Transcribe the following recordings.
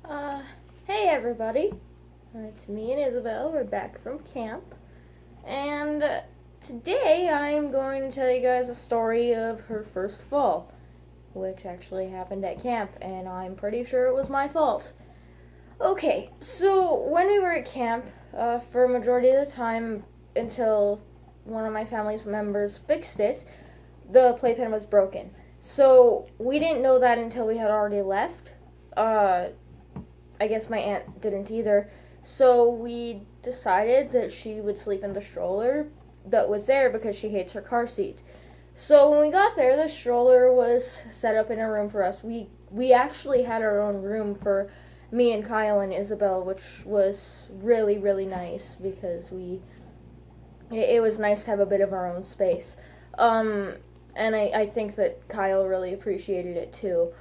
Uh, hey everybody, it's me and Isabel. We're back from camp, and today I'm going to tell you guys a story of her first fall, which actually happened at camp, and I'm pretty sure it was my fault. Okay, so when we were at camp, for a majority of the time until one of my family's members fixed it, the playpen was broken. So we didn't know that until we had already left. I guess my aunt didn't either. So we decided that she would sleep in the stroller that was there because she hates her car seat. So when we got there, the stroller was set up in a room for us. We actually had our own room for me and Kyle and Isabel, which was really nice because it was nice to have a bit of our own space. And I think that Kyle really appreciated it too.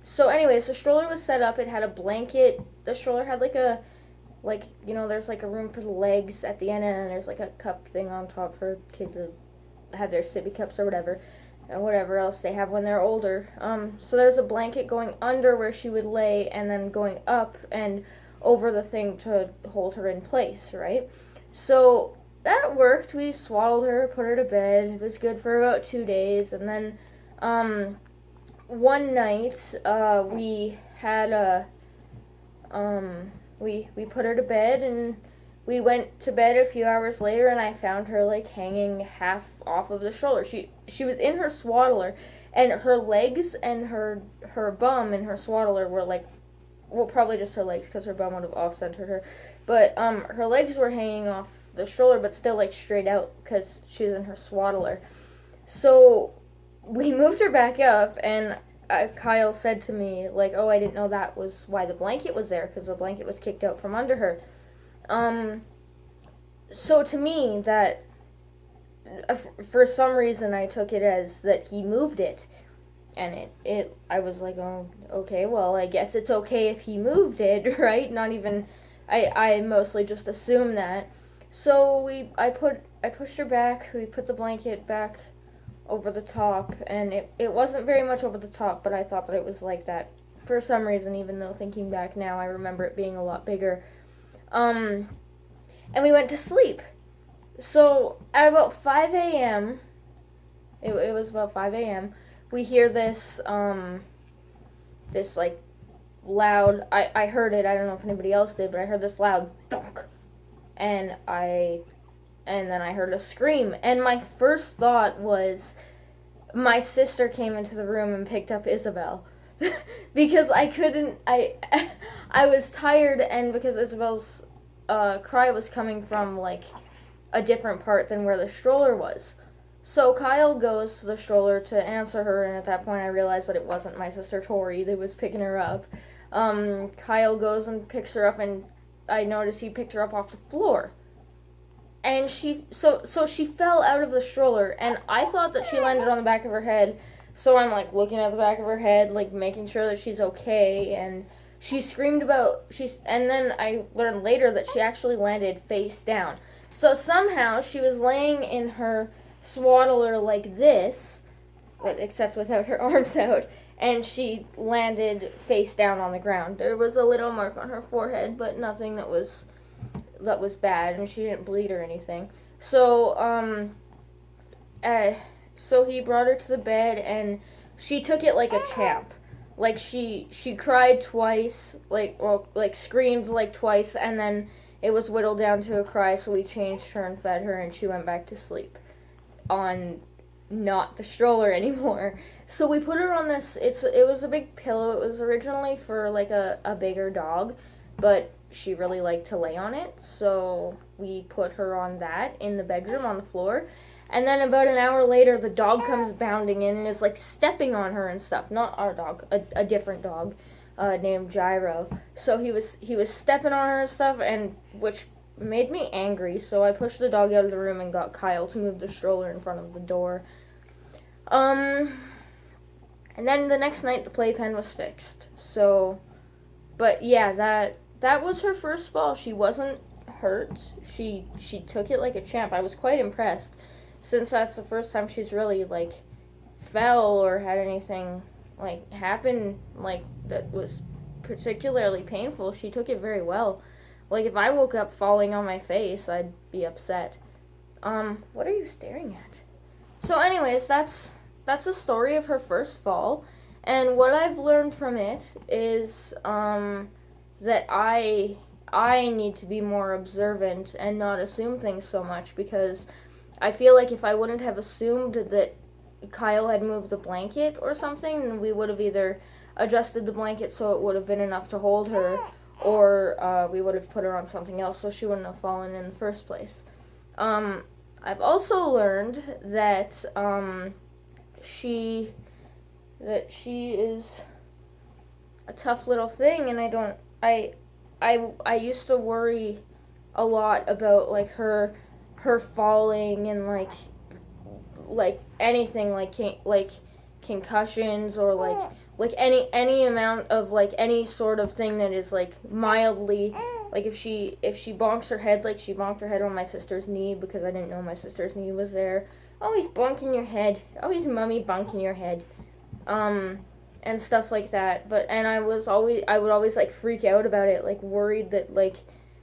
So anyways, the stroller was set up. It had a blanket. The stroller had there's like a room for the legs at the end, and then there's like a cup thing on top for kids to have their sippy cups or whatever, and whatever else they have when they're older. So there's a blanket going under where she would lay, and then going up and over the thing to hold her in place, right? So that worked. We swaddled her, put her to bed. It was good for about 2 days, and then one night we had we put her to bed, and we went to bed a few hours later, and I found her like hanging half off of the stroller. She was in her swaddler, and her legs and her bum in her swaddler were like, well, probably just her legs because her bum would have off centered her, but her legs were hanging off the stroller but still like straight out because she was in her swaddler. So we moved her back up, and Kyle said to me, like, oh, I didn't know that was why the blanket was there, because the blanket was kicked out from under her. So to me, that, for some reason, I took it as that he moved it. And I was like, oh, okay, well, I guess it's okay if he moved it, right? Not even, I mostly just assumed that. So I pushed her back, we put the blanket back over the top, and it wasn't very much over the top, but I thought that it was like that for some reason, even though thinking back now I remember it being a lot bigger. And we went to sleep. So at about 5 a.m., it was about 5 a.m., we hear this like loud, I heard it, I don't know if anybody else did, but I heard this loud thunk, and then I heard a scream, and my first thought was my sister came into the room and picked up Isabel. Because I was tired, and because Isabel's cry was coming from like a different part than where the stroller was. So Kyle goes to the stroller to answer her, and at that point I realized that it wasn't my sister Tori that was picking her up. Kyle goes and picks her up, and I noticed he picked her up off the floor. And she fell out of the stroller, and I thought that she landed on the back of her head. So I'm like looking at the back of her head, like making sure that she's okay. And she screamed and then I learned later that she actually landed face down. So somehow she was laying in her swaddler like this, but except without her arms out, and she landed face down on the ground. There was a little mark on her forehead, but nothing that was bad, and she didn't bleed or anything. So so he brought her to the bed, and she took it like a champ. Like she cried twice, like screamed like twice, and then it was whittled down to a cry. So we changed her and fed her, and she went back to sleep on not the stroller anymore. So we put her on this. It was a big pillow. It was originally for like a bigger dog, but she really liked to lay on it, so we put her on that in the bedroom on the floor. And then about an hour later, the dog comes bounding in and is like stepping on her and stuff. Not our dog, a different dog named Gyro. So he was stepping on her and stuff, and which made me angry. So I pushed the dog out of the room and got Kyle to move the stroller in front of the door. And then the next night the playpen was fixed. So, but yeah, that was her first fall. She wasn't hurt. She took it like a champ. I was quite impressed, since that's the first time she's really like fell or had anything like happen like that was particularly painful. She took it very well. Like, if I woke up falling on my face, I'd be upset. What are you staring at? So anyways, that's a story of her first fall. And what I've learned from it is, that I need to be more observant and not assume things so much, because I feel like if I wouldn't have assumed that Kyle had moved the blanket or something, then we would have either adjusted the blanket so it would have been enough to hold her, or we would have put her on something else so she wouldn't have fallen in the first place. I've also learned that she is a tough little thing, and I used to worry a lot about like her falling and like anything like concussions or like any amount of like any sort of thing that is like mildly, like if she bonks her head, like she bonked her head on my sister's knee because I didn't know my sister's knee was there. Always bonking your head. Always mommy bonking your head. And stuff like that. And I would always like freak out about it, like worried that like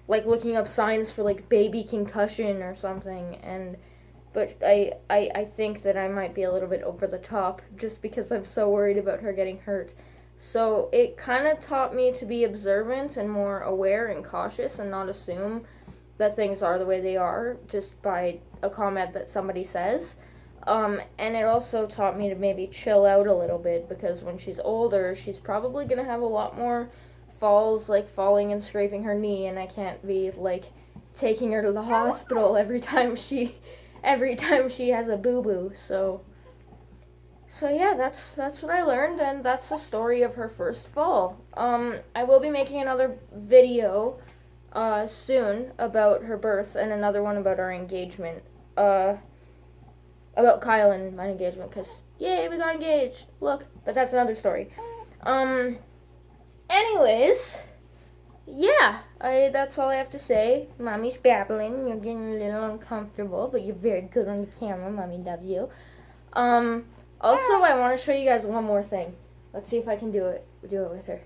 looking up signs for like baby concussion or something. But I think that I might be a little bit over the top just because I'm so worried about her getting hurt. So it kind of taught me to be observant and more aware and cautious and not assume that things are the way they are just by a comment that somebody says. And it also taught me to maybe chill out a little bit, because when she's older, she's probably going to have a lot more falls, like falling and scraping her knee, and I can't be like taking her to the hospital every time she has a boo-boo. So yeah, that's what I learned, and that's the story of her first fall. I will be making another video soon about her birth, and another one about our engagement. About Kyle and my engagement, because yay, we got engaged, look. But that's another story. Anyways, yeah, that's all I have to say. Mommy's babbling, you're getting a little uncomfortable, but you're very good on the camera. Mommy loves you. Also, I want to show you guys one more thing. Let's see if I can do it with her.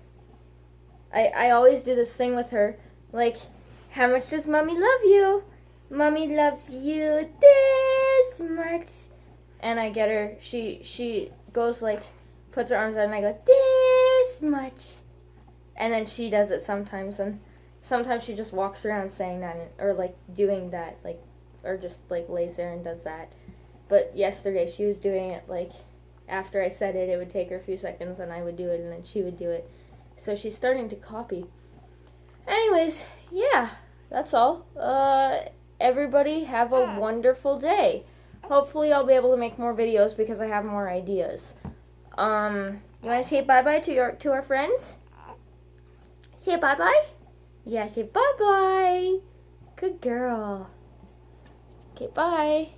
I always do this thing with her, like, how much does Mommy love you? Mommy loves you this much. And I get her, she goes like, puts her arms out and I go, this much. And then she does it sometimes, and sometimes she just walks around saying that, or like doing that, like, or just like lays there and does that. But yesterday she was doing it like, after I said it, it would take her a few seconds and I would do it and then she would do it. So she's starting to copy. Anyways, yeah, that's all. Everybody have a wonderful day. Hopefully I'll be able to make more videos because I have more ideas. You want to say bye-bye to our friends? Say bye-bye? Yeah, say bye-bye. Good girl. Okay, bye.